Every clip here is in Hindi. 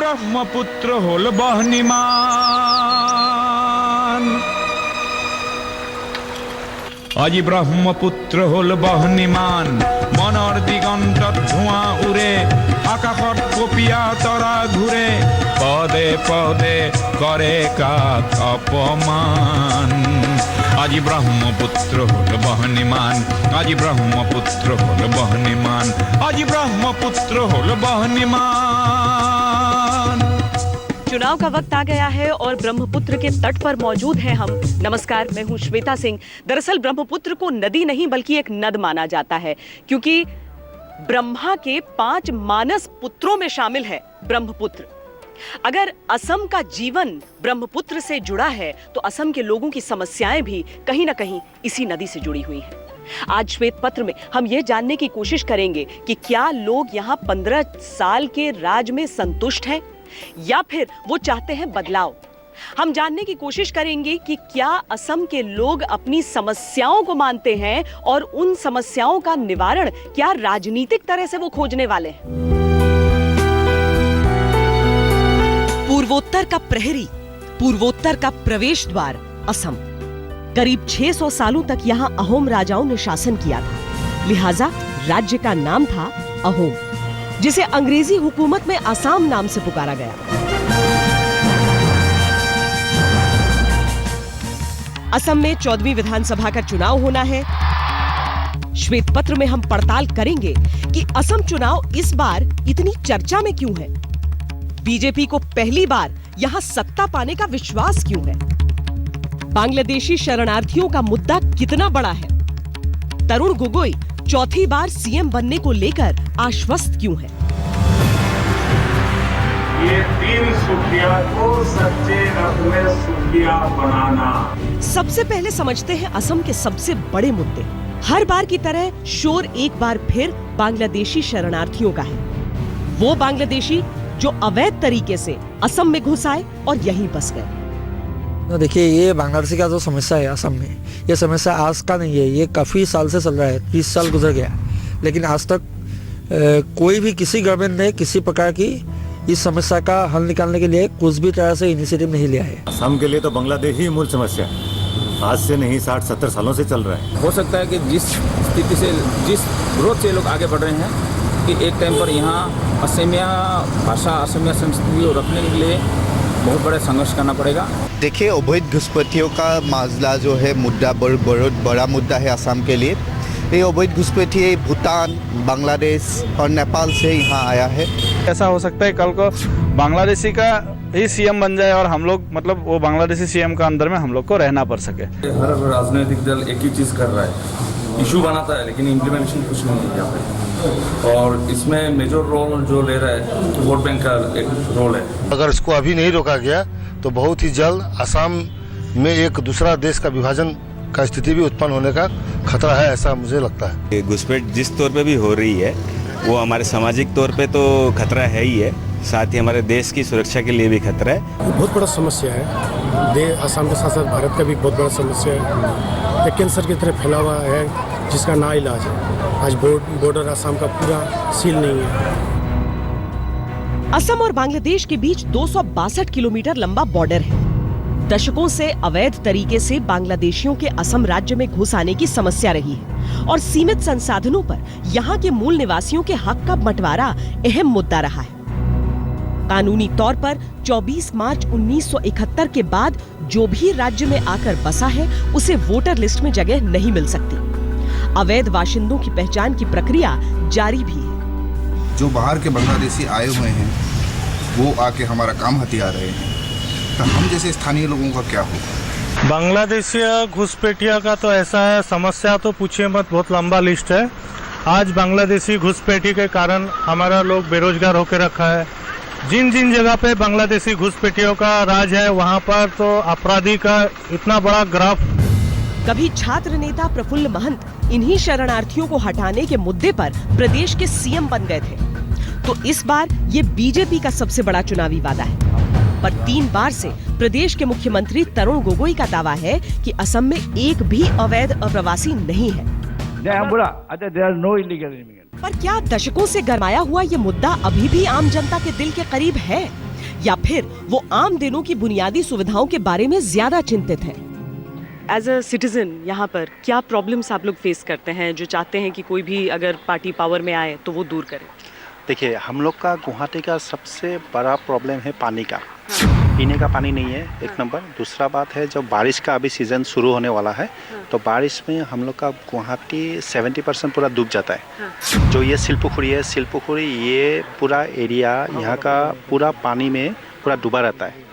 ব্রহ্মপুত্র হল বহনিমান, আজি ব্রহ্মপুত্র হল বহনিমান। মনৰ দিগন্তত ধোঁৱা উৰে, আকাশত কপিয়া তৰা ঘূৰে, পদে পদে কৰে কাক অপমান। আজি ব্রহ্মপুত্র হল বহনিমান, আজি ব্রহ্মপুত্র হল বহনিমান, আজি ব্রহ্মপুত্র হল বহনিমান। चुनाव का वक्त आ गया है और ब्रह्मपुत्र के तट पर मौजूद हैं हम। नमस्कार, मैं हूं श्वेता सिंह। दरअसल ब्रह्मपुत्र को नदी नहीं बल्कि एक नद माना जाता है, क्योंकि ब्रह्मा के 5 मानस पुत्रों में शामिल है ब्रह्मपुत्र। अगर असम का जीवन ब्रह्मपुत्र से जुड़ा है तो असम के लोगों की समस्याएं भी कहीं ना कहीं इसी नदी से जुड़ी हुई हैं। आज श्वेत पत्र में हम ये जानने की कोशिश करेंगे कि क्या लोग यहाँ 15 साल के राज में संतुष्ट हैं या फिर वो चाहते हैं बदलाव। हम जानने की कोशिश करेंगे कि क्या असम के लोग अपनी समस्याओं को मानते हैं और उन समस्याओं का निवारण क्या राजनीतिक तरह से वो खोजने वाले हैं। पूर्वोत्तर का प्रहरी, पूर्वोत्तर का प्रवेश द्वार असम। करीब 600 सालों तक यहाँ अहोम राजाओं ने शासन किया था, लिहाजा राज्य का नाम था अहोम, जिसे अंग्रेजी हुकूमत में असम नाम से पुकारा गया। असम में 14वीं विधानसभा का चुनाव होना है। श्वेत पत्र में हम पड़ताल करेंगे कि असम चुनाव इस बार इतनी चर्चा में क्यों है, बीजेपी को पहली बार यहां सत्ता पाने का विश्वास क्यों है, बांग्लादेशी शरणार्थियों का मुद्दा कितना बड़ा है, तरुण गोगोई चौथी बार सीएम बनने को लेकर आश्वस्त क्यों है। ये 3 सूफिया को सच्चे रब में सूफिया बनाना। सबसे पहले समझते हैं असम के सबसे बड़े मुद्दे। हर बार की तरह शोर एक बार फिर बांग्लादेशी शरणार्थियों का है। वो बांग्लादेशी जो अवैध तरीके से असम में घुस आए और यहीं बस गए। देखिए, ये बांग्लादेश का जो समस्या है असम में, ये समस्या आज का नहीं है, ये काफ़ी साल से चल रहा है। 30 साल गुजर गया, लेकिन आज तक कोई भी किसी गवर्नमेंट ने किसी प्रकार की इस समस्या का हल निकालने के लिए कुछ भी तरह से इनिशिएटिव नहीं लिया है। असम के लिए तो बांग्लादेश ही मूल समस्या है, आज से नहीं 60-70 सालों से चल रहा है। हो सकता है कि जिस स्थिति से, जिस ग्रोथ से लोग आगे बढ़ रहे हैं कि एक टाइम पर यहाँ असमिया भाषा, असमिया संस्कृति को रखने के लिए बहुत बड़ा संघर्ष करना पड़ेगा। देखिए, अवैध घुसपैठियों का मामला जो है मुद्दा बहुत बड़ा मुद्दा है असम के लिए। ये अवैध घुसपैठी भूटान, बांग्लादेश और नेपाल से यहाँ आया है। ऐसा हो सकता है कल को बांग्लादेशी का ही सीएम बन जाए और हम लोग मतलब वो बांग्लादेशी सीएम का अंदर में हम लोग को रहना पड़ सके। हर राजनीतिक दल एक ही चीज़ कर रहा है, इशू बनाता है, लेकिन इम्प्लीमेंटेशन कुछ नहीं है यहाँ पे। और इसमें मेजर रोल जो ले रहा है वोट बैंक का एक रोल है। अगर इसको अभी नहीं रोका गया तो बहुत ही जल्द असम में एक दूसरा देश का विभाजन का स्थिति भी उत्पन्न होने का खतरा है, ऐसा मुझे लगता है। घुसपैठ जिस तौर पे भी हो रही है वो हमारे सामाजिक तौर पे तो खतरा है ही है, साथ ही हमारे देश की सुरक्षा के लिए भी खतरा है। बहुत बड़ा समस्या है, असम के साथ साथ भारत का भी बहुत बड़ा समस्या है। एक कैंसर की तरह फैला हुआ है जिसका ना इलाज है। आज बॉर्डर असम का पूरा सील नहीं है। असम और बांग्लादेश के बीच 262 किलोमीटर लंबा बॉर्डर है। दशकों से अवैध तरीके से बांग्लादेशियों के असम राज्य में घुस आने की समस्या रही है और सीमित संसाधनों पर यहाँ के मूल निवासियों के हक का बंटवारा अहम मुद्दा रहा है। कानूनी तौर पर 24 मार्च 1971 के बाद जो भी राज्य में आकर बसा है उसे वोटर लिस्ट में जगह नहीं मिल सकती। अवैध बाशिंदों की पहचान की प्रक्रिया जारी भी है। जो बाहर के बांग्लादेशी आए हुए हैं वो आके हमारा काम हथिया रहे हैं, तो हम जैसे स्थानीय लोगों का क्या होगा। बांग्लादेशी घुसपैठिया का तो ऐसा है, समस्या तो पूछिए मत, बहुत लंबा लिस्ट है। आज बांग्लादेशी घुसपैठी के कारण हमारा लोग बेरोजगार होकर रखा है। जिन जिन जगह पे बांग्लादेशी घुसपैठियों का राज है वहाँ पर तो अपराधी का इतना बड़ा ग्राफ। कभी छात्र नेता प्रफुल्ल महंत इन्हीं शरणार्थियों को हटाने के मुद्दे पर प्रदेश के सीएम बन गए थे, तो इस बार ये बीजेपी का सबसे बड़ा चुनावी वादा है। पर 3 बार से प्रदेश के मुख्यमंत्री तरुण गोगोई का दावा है कि असम में एक भी अवैध अप्रवासी नहीं है। पर क्या दशकों से गरमाया हुआ ये मुद्दा अभी भी आम जनता के दिल के करीब है? या फिर वो आम दिनों की बुनियादी सुविधाओं के बारे में ज्यादा चिंतित हैं। एज अ सिटीजन यहाँ पर क्या प्रॉब्लम्स आप लोग फेस करते हैं जो चाहते हैं कि कोई भी अगर पार्टी पावर में आए तो वो दूर करे? देखिए, हम लोग का गुवाहाटी का सबसे बड़ा प्रॉब्लम है पानी का। पीने का पानी नहीं है, एक नंबर। दूसरा बात है, जब बारिश का अभी सीज़न शुरू होने वाला है तो बारिश में हम लोग का गुवाहाटी 70% पूरा डूब जाता है। जो ये सिलपुखुरी ये पूरा एरिया यहाँ का पूरा पानी में पूरा डूबा रहता है।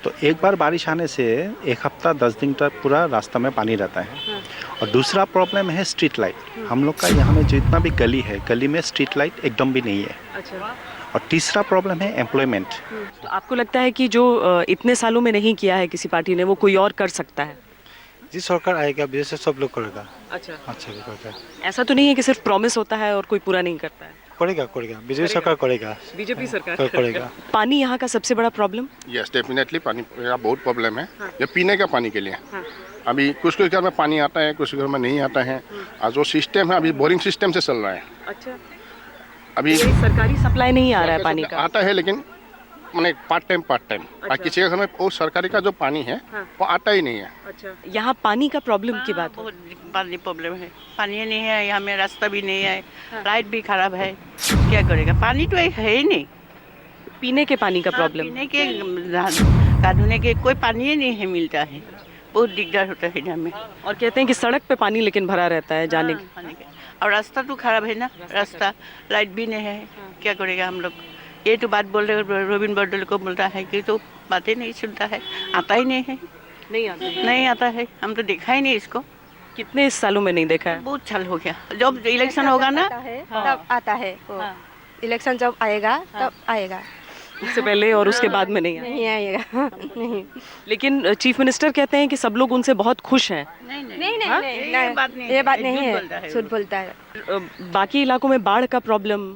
तो एक बार बारिश आने से एक हफ्ता 10 दिन तक पूरा रास्ता में पानी रहता है। और दूसरा प्रॉब्लम है स्ट्रीट लाइट। हम लोग का यहाँ में जितना भी गली है, गली में स्ट्रीट लाइट एकदम भी नहीं है। और तीसरा प्रॉब्लम है एम्प्लॉयमेंट। तो आपको लगता है कि जो इतने सालों में नहीं किया है किसी पार्टी ने, वो कोई और कर सकता है? जी, सरकार आएगा, बीजेपी सब लोग करेगा। अच्छा भी करेगा। ऐसा तो नहीं है कि सिर्फ प्रॉमिस होता है और कोई पूरा नहीं करता है? करेगा, बीजेपी सरकार करेगा। बीजेपी सरकार करेगा। पानी यहाँ का सबसे बड़ा प्रॉब्लम? यस, डेफिनेटली पानी का बहुत प्रॉब्लम है। ये पीने का पानी के लिए अभी कुछ घर में पानी आता है, कुछ घर में नहीं आता है। और जो सिस्टम है अभी बोरिंग सिस्टम से चल रहा है। अच्छा, अभी सरकारी सप्लाई नहीं आ रहा है पानी का? आता है लेकिन मैंने पार्ट टाइम और किसी के घर में वो सरकारी का जो पानी है वो आता ही नहीं है। अच्छा, यहाँ पानी का प्रॉब्लम की बात? बहुत पानी प्रॉब्लम है। पानी नहीं है यहाँ में, रास्ता भी नहीं है, लाइट भी खराब है। क्या करेगा? पानी तो है ही नहीं। पीने के पानी का प्रॉब्लम? पीने के धोने के कोई पानी ही नहीं है, मिलता है। बहुत दिक्कत होता है यहाँ में। और कहते हैं कि सड़क पे पानी लेकिन भरा रहता है जाने के। और रास्ता तो खराब है ना, रास्ता लाइट भी नहीं है। क्या करेगा हम लोग? ये तो बात बोल रहे रोबिन बर्डल को बोलता है कि तो बातें नहीं सुनता है, आता ही नहीं है। नहीं आता है, हम तो देखा ही नहीं इसको। कितने सालों में नहीं देखा है? बहुत साल हो गया। जब इलेक्शन होगा ना तब आता है वो। इलेक्शन जब आएगा तब आएगा, उससे पहले और उसके बाद में नहीं आएगा। नहीं। लेकिन चीफ मिनिस्टर कहते हैं कि सब लोग उनसे बहुत खुश हैं। नहीं, ये बात नहीं है, झूठ बोलता है। बाकी इलाकों में बाढ़ का प्रॉब्लम,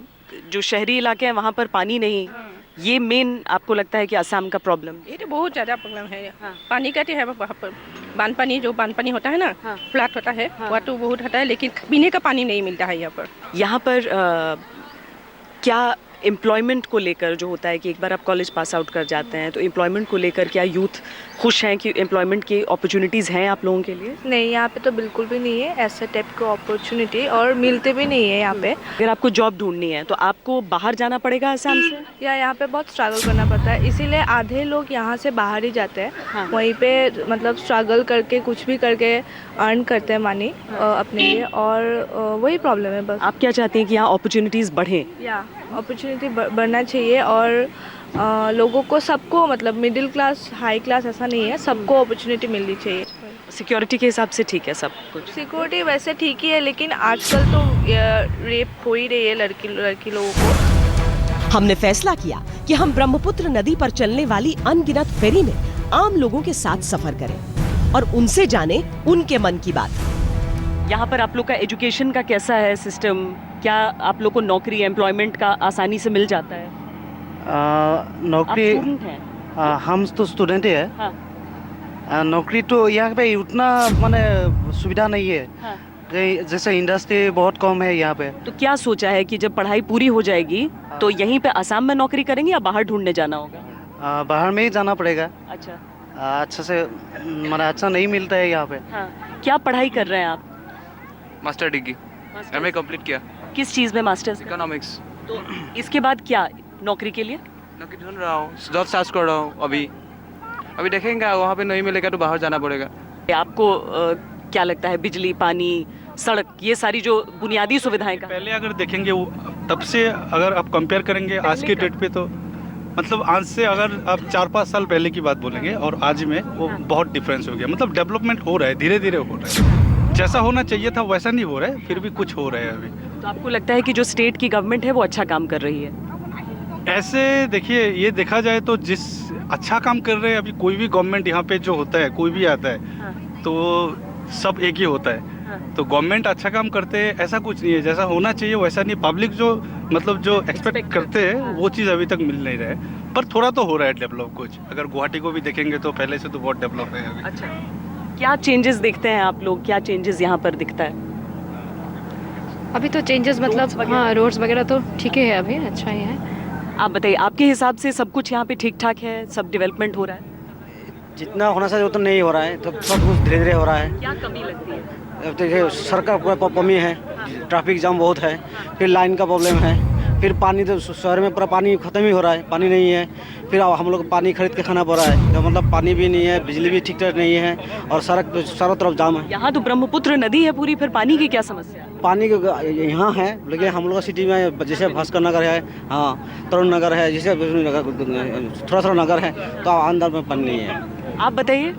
जो शहरी इलाके हैं वहाँ पर पानी नहीं, ये मेन आपको लगता है कि असम का प्रॉब्लम? ये तो बहुत ज़्यादा प्रॉब्लम है। पानी का तो है वहाँ पर। बानपानी होता है ना, फ्लड होता है, वह तो बहुत होता है, लेकिन पीने का पानी नहीं मिलता है यहाँ पर। यहाँ पर क्या एम्प्लॉयमेंट को लेकर जो होता है कि एक बार आप कॉलेज पास आउट कर जाते हैं तो एम्प्लॉयमेंट को लेकर क्या यूथ खुश हैं कि एम्प्लॉयमेंट की अपॉर्चुनिटीज़ हैं आप लोगों के लिए? नहीं, यहाँ पे तो बिल्कुल भी नहीं है ऐसे टाइप की अपॉर्चुनिटी, और मिलते भी नहीं है यहाँ पे। अगर आपको जॉब ढूंढनी है तो आपको बाहर जाना पड़ेगा असम से? या यहाँ पे बहुत स्ट्रगल करना पड़ता है, इसीलिए आधे लोग यहाँ से बाहर ही जाते हैं। वहीं पे मतलब स्ट्रगल करके कुछ भी करके अर्न करते हैं मनी अपने लिए, और वही प्रॉब्लम है बस। आप क्या चाहते हैं कि यहाँ अपॉर्चुनिटीज़ बढ़ें? या अपॉर्चुनिटी बढ़ना चाहिए, और लोगों को, सबको, मतलब मिडिल क्लास हाई क्लास ऐसा नहीं है, सबको अपॉर्चुनिटी मिलनी चाहिए। सिक्योरिटी के हिसाब से ठीक है सब कुछ? सिक्योरिटी वैसे ठीक ही है, लेकिन आजकल तो रेप हो ही रही है लड़की लोगों को। हमने फैसला किया कि हम ब्रह्मपुत्र नदी पर चलने वाली अनगिनत फेरी में आम लोगों के साथ सफर करें और उनसे जाने उनके मन की बात। यहाँ पर आप लोग का एजुकेशन का कैसा है सिस्टम? क्या आप लोग को नौकरी, एम्प्लॉयमेंट का आसानी से मिल जाता है? नौकरी हम तो स्टूडेंट ही है। हाँ। नौकरी तो यहाँ पे उतना माने सुविधा नहीं है। हाँ। जैसे इंडस्ट्री बहुत कम है यहाँ पे। तो क्या सोचा है कि जब पढ़ाई पूरी हो जाएगी तो यहीं पे असम में नौकरी करेंगे या बाहर ढूंढने जाना होगा? बाहर में ही जाना पड़ेगा। अच्छा। अच्छा से माने अच्छा नहीं मिलता है यहाँ पे। हाँ। क्या पढ़ाई कर रहे हैं आप? मास्टर डिग्री एमए कंप्लीट किया। किस चीज़ में मास्टर्स? इकोनॉमिक्स। तो इसके बाद क्या नौकरी के लिए? नौकरी ढूंढ रहा हूँ, जॉब सर्च कर रहा हूँ। अभी देखेंगे, वहाँ पे नहीं मिलेगा तो बाहर जाना पड़ेगा। आपको क्या लगता है, बिजली, पानी, सड़क, ये सारी जो बुनियादी सुविधाएं का पहले अगर देखेंगे वो तब से अगर आप कंपेयर करेंगे आज के डेट पे, तो मतलब आज से अगर आप 4-5 साल पहले की बात बोलेंगे और आज में वो बहुत डिफरेंस हो गया। मतलब डेवलपमेंट हो रहा है, धीरे धीरे हो रहा है। जैसा होना चाहिए था वैसा नहीं हो रहा है, फिर भी कुछ हो रहा है अभी। तो आपको लगता है कि जो स्टेट की गवर्नमेंट है वो अच्छा काम कर रही है? ऐसे देखिए, ये देखा जाए तो जिस अच्छा काम कर रहे हैं अभी कोई भी गवर्नमेंट यहाँ पे जो होता है, कोई भी आता है तो सब एक ही होता है। तो गवर्नमेंट अच्छा काम करते हैं ऐसा कुछ नहीं है, जैसा होना चाहिए वैसा नहीं। पब्लिक जो मतलब जो एक्सपेक्ट करते हैं वो चीज़ अभी तक मिल नहीं रहा है, पर थोड़ा तो हो रहा है डेवलप कुछ। अगर गुवाहाटी को भी देखेंगे तो पहले से तो बहुत डेवलप है अभी। अच्छा, क्या चेंजेस देखते हैं आप लोग? क्या चेंजेस यहाँ पर दिखता है अभी? तो चेंजेस मतलब हाँ, रोड्स वगैरह तो ठीक ही है, अभी अच्छा ही है। आप बताइए, आपके हिसाब से सब कुछ यहाँ पे ठीक ठाक है, सब डेवलपमेंट हो रहा है? जितना होना चाहिए उतना नहीं हो रहा है, तो सब कुछ धीरे धीरे हो रहा है। क्या कमी लगती है? अब देखिए सड़क पर कमी है, ट्रैफिक जाम बहुत है, फिर लाइन का प्रॉब्लम है, फिर पानी तो शहर में पूरा पानी खत्म ही हो रहा है, पानी नहीं है, फिर हम लोग पानी खरीद के खाना पड़ रहा है, तो मतलब पानी भी नहीं है, बिजली भी ठीक ठाक नहीं है, और सड़क पे चारों तरफ जाम है। यहाँ तो ब्रह्मपुत्र नदी है पूरी, फिर पानी की क्या समस्या है? पानी यहाँ है, लेकिन हम लोग सिटी में जैसे भास्कर नगर है, हाँ तरुण नगर है, जैसे थोड़ा थोड़ा नगर है, तो अंदर में पानी नहीं है। आप बताइए,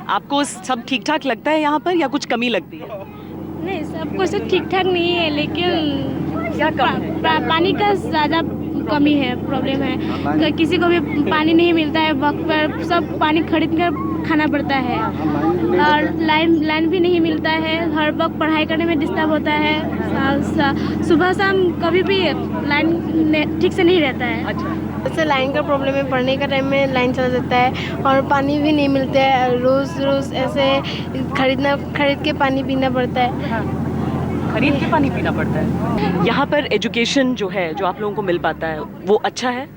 आपको सब ठीक ठाक लगता है यहाँ पर या कुछ कमी लगती है? नहीं, सब कुछ ठीक ठाक नहीं है, लेकिन क्या कम है? पानी का ज़्यादा कमी है, प्रॉब्लम है। किसी को भी पानी नहीं मिलता है वक्त पर, सब पानी खरीद कर खाना पड़ता है, और लाइन भी नहीं मिलता है, हर वक्त पढ़ाई करने में डिस्टर्ब होता है, सुबह शाम कभी भी लाइन ठीक से नहीं रहता है। अच्छा, जैसे लाइन का प्रॉब्लम है, पढ़ने का टाइम में लाइन चला जाता है, और पानी भी नहीं मिलता है, रोज़ ऐसे खरीद के पानी पीना पड़ता है। खरीद के पानी पीना पड़ता है। यहाँ पर एजुकेशन जो है, जो आप लोगों को मिल पाता है, वो अच्छा है?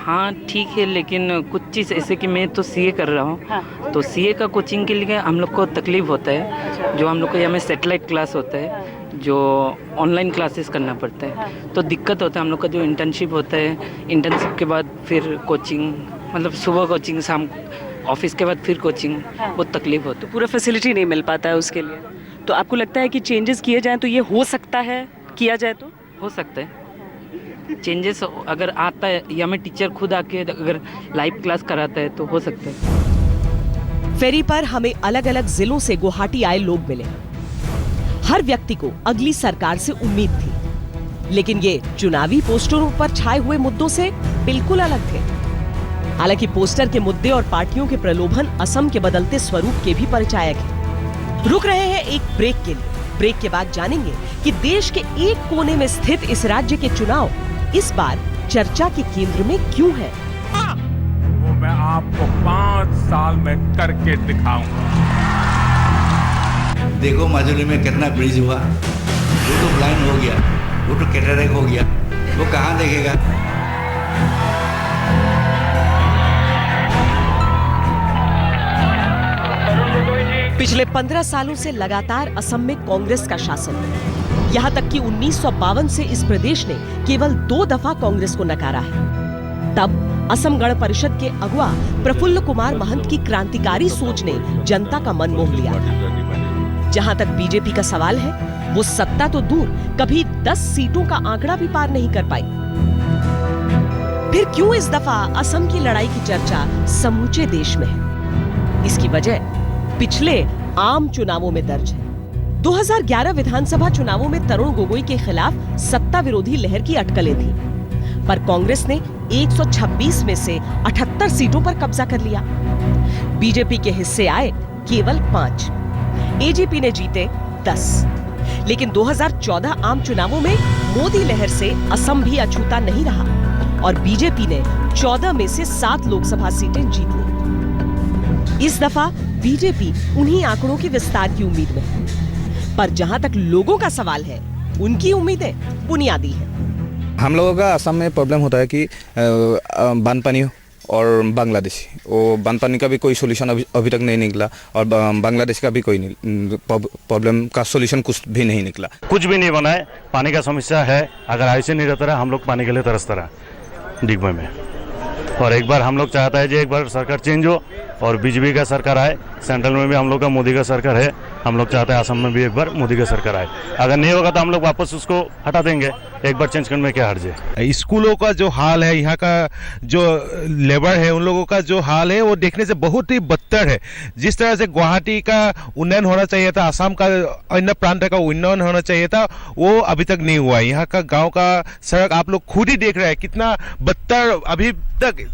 हाँ ठीक है, लेकिन कुछ चीज़ ऐसे कि मैं तो सीए कर रहा हूँ, हाँ। तो सीए का कोचिंग के लिए हम लोग को तकलीफ होता है, जो हम लोग को यहाँ में सेटेलाइट क्लास होता है, जो ऑनलाइन क्लासेस करना पड़ता है, तो दिक्कत होता है। हम लोग का जो इंटर्नशिप होता है, इंटर्नशिप के बाद फिर कोचिंग, मतलब सुबह कोचिंग, शाम ऑफिस के बाद फिर कोचिंग, वो तकलीफ होती है। पूरा फैसिलिटी नहीं मिल पाता है उसके लिए, तो आपको लगता है कि चेंजेस किए जाएँ तो ये हो सकता है, किया जाए तो? हो सकता है चेंजेस, अगर आता है या मैं टीचर खुद आके अगर लाइव क्लास कराता है तो हो सकता है। फेरी पर हमें अलग अलग जिलों से गुवाहाटी आए लोग मिले। हर व्यक्ति को अगली सरकार से उम्मीद थी, लेकिन ये चुनावी पोस्टरों पर छाए हुए मुद्दों से बिल्कुल अलग थे। हालांकि पोस्टर के मुद्दे और पार्टियों के प्रलोभन असम के बदलते स्वरूप के भी परिचायक हैं। रुक रहे हैं एक ब्रेक के लिए। ब्रेक के बाद जानेंगे कि देश के एक कोने में स्थित इस राज्य के चुनाव इस बार चर्चा के केंद्र में क्यों है। वो मैं आपको 5 साल में करके दिखाऊंगा। देखो माजुली में कितना ब्रिज हुआ, वो तो ब्लाइंड हो गया, वो तो कैटरेक्ट हो गया, वो कहाँ देखेगा। पिछले 15 सालों से लगातार असम में कांग्रेस का शासन है। यहाँ तक कि 1952 से इस प्रदेश ने केवल 2 दफा कांग्रेस को नकारा है। तब असम गण परिषद के अगुवा प्रफुल्ल कुमार महंत की क्रांतिकारी सोच ने जनता का मन मोह लिया था। जहाँ तक बीजेपी का सवाल है, वो सत्ता तो दूर, कभी 10 सीटों का आंकड़ा भी पार नहीं कर पाई। फिर क्यों इस दफा असम की लड़ाई की चर्चा समूचे देश में है? इसकी वजह पिछले आम चुनावों में दर्ज है। 2011 विधानसभा चुनावों में तरुण गोगोई के खिलाफ सत्ता विरोधी लहर की अटकलें थी, पर कांग्रेस ने 126 में से 78 सीटों पर कब्जा कर लिया। बीजेपी के हिस्से आए केवल 5, एजेपी ने जीते 10। लेकिन 2014 आम चुनावों में मोदी लहर से असम भी अछूता नहीं रहा और बीजेपी ने 14 में से 7 लोकसभा सीटें जीत ली। इस दफा बीजेपी उन्हीं आंकड़ों के विस्तार की उम्मीद में है, पर जहां तक लोगों का सवाल है, उनकी उम्मीदें बुनियादी हैं। हम लोगों का असम में प्रॉब्लम होता है कि बानपानी और बांग्लादेशी, वो बानपानी का भी कोई सोल्यूशन अभी तक नहीं निकला और बांग्लादेश का भी कोई प्रॉब्लम का सोल्यूशन कुछ भी नहीं निकला। कुछ भी नहीं बना है, पानी का समस्या है। अगर ऐसे नहीं रहता रहा, हम लोग पानी के लिए तरसता रहा डिगबई में। और एक बार हम लोग चाहता है कि एक बार सरकार चेंज हो और बीजेपी का सरकार आए। सेंट्रल में भी हम लोग का मोदी का सरकार है, हम लोग चाहते हैं असम में भी एक बार मोदी का सरकार आए। अगर नहीं होगा तो हम लोग वापस उसको हटा देंगे। एक बार चेंज करने में क्या हर्ज है। स्कूलों का जो हाल है, यहाँ का जो लेबर है, उन लोगों का जो हाल है वो देखने से बहुत ही बदतर है। जिस तरह से गुवाहाटी का उन्नयन होना चाहिए था, असम का अन्य प्रांत का उन्नयन होना चाहिए था, वो अभी तक नहीं हुआ है। यहाँ का गाँव का सड़क आप लोग खुद ही देख रहे हैं कितना बदतर, अभी तक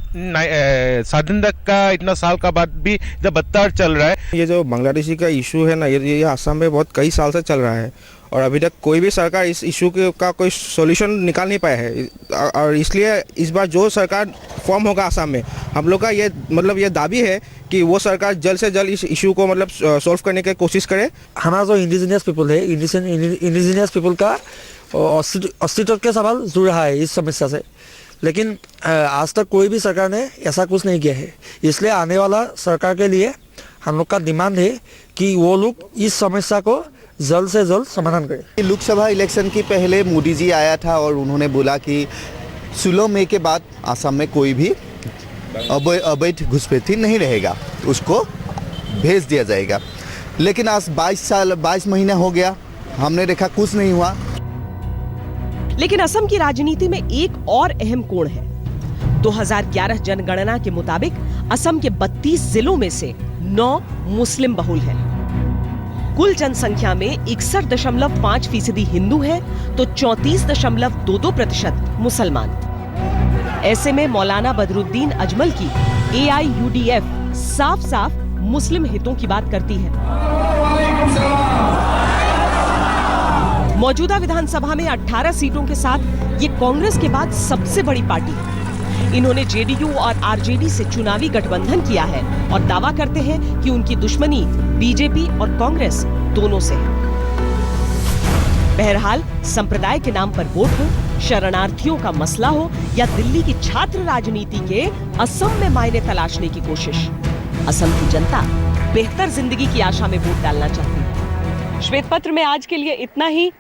स्वाधीन तक का इतना साल का बाद भी इतना बदतर चल रहा है। ये जो बांग्लादेशी का इशू है ना, ये असम में बहुत कई साल से चल रहा है और अभी तक कोई भी सरकार इस इशू का कोई सॉल्यूशन निकाल नहीं पाया है। और इसलिए इस बार जो सरकार फॉर्म होगा असम में, हम लोग का ये मतलब ये दावी है कि वो सरकार जल्द से जल्द इस इशू को मतलब सॉल्व करने की कोशिश करे। हमारा जो इंडिजिनियस पीपल है, इंडिजिनियस पीपल का अस्तित्व के सवाल जुड़ रहा है इस समस्या से। लेकिन आज तक कोई भी सरकार ने ऐसा कुछ नहीं किया है। इसलिए आने वाला सरकार के लिए हम लोग का डिमांड है कि वो लोग इस समस्या को जल्द से जल्द समाधान करें। लोकसभा इलेक्शन की पहले मोदी जी आया था और उन्होंने बोला कि 16 मई के बाद असम में कोई भी अवैध घुसपैठी नहीं रहेगा, उसको भेज दिया जाएगा। लेकिन आज 22 महीना हो गया, हमने देखा कुछ नहीं हुआ। लेकिन असम की राजनीति में एक और अहम कोण है। 2011 जनगणना के मुताबिक असम के 32 जिलों में से 9 मुस्लिम बहुल हैं। कुल जनसंख्या में 61.5% हिंदू है तो 34.22% मुसलमान। ऐसे में मौलाना बदरुद्दीन अजमल की AIUDF साफ-साफ मुस्लिम हितों की बात करती है। मौजूदा विधानसभा में 18 सीटों के साथ ये कांग्रेस के बाद सबसे बड़ी पार्टी है। इन्होंने JDU और RJD से चुनावी गठबंधन किया है और दावा करते हैं कि उनकी दुश्मनी BJP और कांग्रेस दोनों से है। बहरहाल संप्रदाय के नाम पर वोट हो, शरणार्थियों का मसला हो या दिल्ली की छात्र राजनीति के असम में मायने तलाशने की कोशिश, असम की जनता बेहतर जिंदगी की आशा में वोट डालना चाहती है। श्वेत पत्र में आज के लिए इतना ही।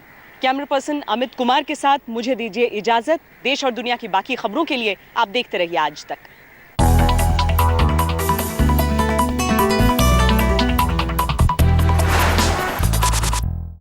कैमरा पर्सन अमित कुमार के साथ मुझे दीजिए इजाजत। देश और दुनिया की बाकी खबरों के लिए आप देखते रहिए आज तक।